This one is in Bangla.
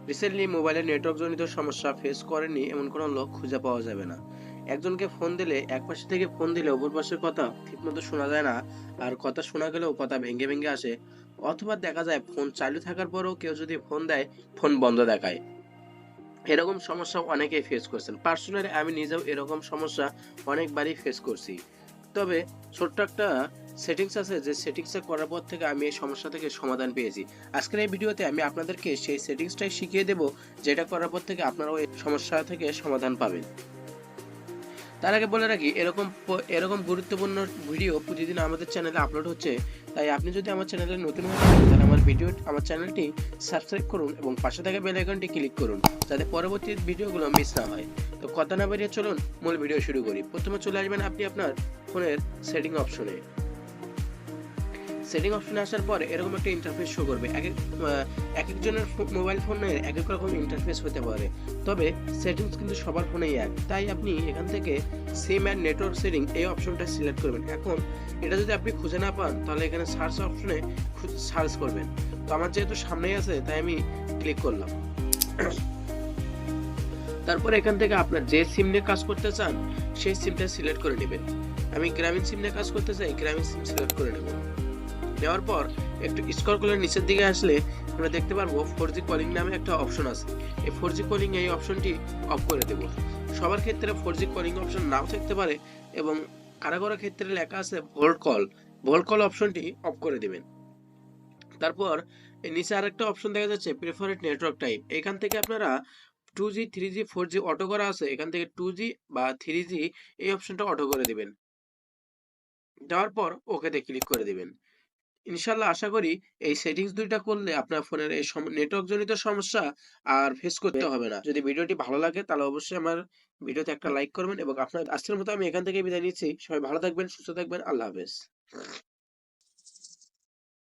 রিসেন্টলি মোবাইলে নেটওয়ার্ক জনিত সমস্যা ফেস করেননি এমন কোনো লোক খুঁজে পাওয়া যাবে না। একজনকে ফোন দিলে এক পাশে থেকে ফোন দিলে অপর পাশের কথা ঠিকমতো শোনা যায় না, আর কথা শোনা গেলেও কথা ভেঙে ভেঙে আসে। অথবা দেখা যায় ফোন চালু থাকার পরেও কেউ যদি ফোন দেয়, ফোন বন্ধ দেখায়। এরকম সমস্যা অনেকেই ফেস করছেন। পার্সোনালি আমি নিজেও এরকম সমস্যা অনেকবারই ফেস করছি। তবে ছোট্ট একটা সেটিংস আছে, যে সেটিংসটা করার পর থেকে আমি এই সমস্যা থেকে সমাধান পেয়েছি। আজকের এই ভিডিওতে আমি আপনাদেরকে সেই সেটিংসটাই শিখিয়ে দেব, যেটা করার পর থেকে আপনারাও এই সমস্যা থেকে সমাধান পাবেন। তার আগে বলে রাখি, এরকম গুরুত্বপূর্ণ ভিডিও প্রতিদিন আমাদের চ্যানেলে আপলোড হচ্ছে। তাই আপনি যদি আমার চ্যানেলে নতুন হয়ে থাকেন, তাহলে আমার চ্যানেলটি সাবস্ক্রাইব করুন এবং পাশে থাকা বেল আইকনটি ক্লিক করুন, যাতে পরবর্তী ভিডিওগুলো মিস না হয়। তো কথা না বেরিয়ে চলুন মূল ভিডিও শুরু করি। প্রথমে চলে আসবেন আপনি আপনার ফোনের সেটিং অপশনে। সেটিং অপশনে আসার পর এরকম একটা ইন্টারফেস শো করবে। এক একজনের মোবাইল ফোনের এক এক রকম ইন্টারফেস হতে পারে, তবে সেটিংস কিন্তু সবার ফোনেই এক। তাই আপনি এখান থেকে সিম অ্যান্ড নেটওয়ার্ক সেটিং এই অপশনটা সিলেক্ট করবেন। এখন এটা যদি আপনি খুঁজে না পান, তাহলে এখানে সার্চ অপশনে সার্চ করবেন। তো আমার যেহেতু সামনেই আছে, তাই আমি ক্লিক করলাম। তারপর এখান থেকে আপনার যে সিম নিয়ে কাজ করতে চান সেই সিমটা সিলেক্ট করে নেবেন। আমি গ্রামীণ সিম নিয়ে কাজ করতে চাই, গ্রামীণ সিম সিলেক্ট করে নেব। নেওয়ার পর একটু স্ক্রল করে নিচের দিকে আসলে আমরা দেখতে পারবো 4G কলিং নামে একটা অপশন আছে। এই 4G কলিং এই অপশনটি অফ করে দেব। সবার ক্ষেত্রে 4G কলিং অপশন নাও থাকতে পারে, এবং কারো কারো ক্ষেত্রে লেখা আছে ভোল্ট কল অপশনটি অফ করে দিবেন। তারপর এই নিচে আরেকটা অপশন দেখা যাচ্ছে প্রেফারেড নেটওয়ার্ক টাইপ। এখান থেকে আপনারা 2G 3G 4G অটো করা আছে, এখান থেকে 2G বা 3G এই অপশনটা অটো করে দিবেন। দেওয়ার পর ওকেতে ক্লিক করে দিবেন। ইনশাল্লাহ আশা করি এই সেটিংস দুইটা করলে আপনার ফোনের এই নেটওয়ার্ক জনিত সমস্যা আর ফেস করতে হবে না। যদি ভিডিওটি ভালো লাগে তাহলে অবশ্যই আমার ভিডিওতে একটা লাইক করবেন, এবং আপনার আজকের মতো আমি এখান থেকে বিদায় নিচ্ছি। সবাই ভালো থাকবেন, সুস্থ থাকবেন, আল্লাহ হাফেজ।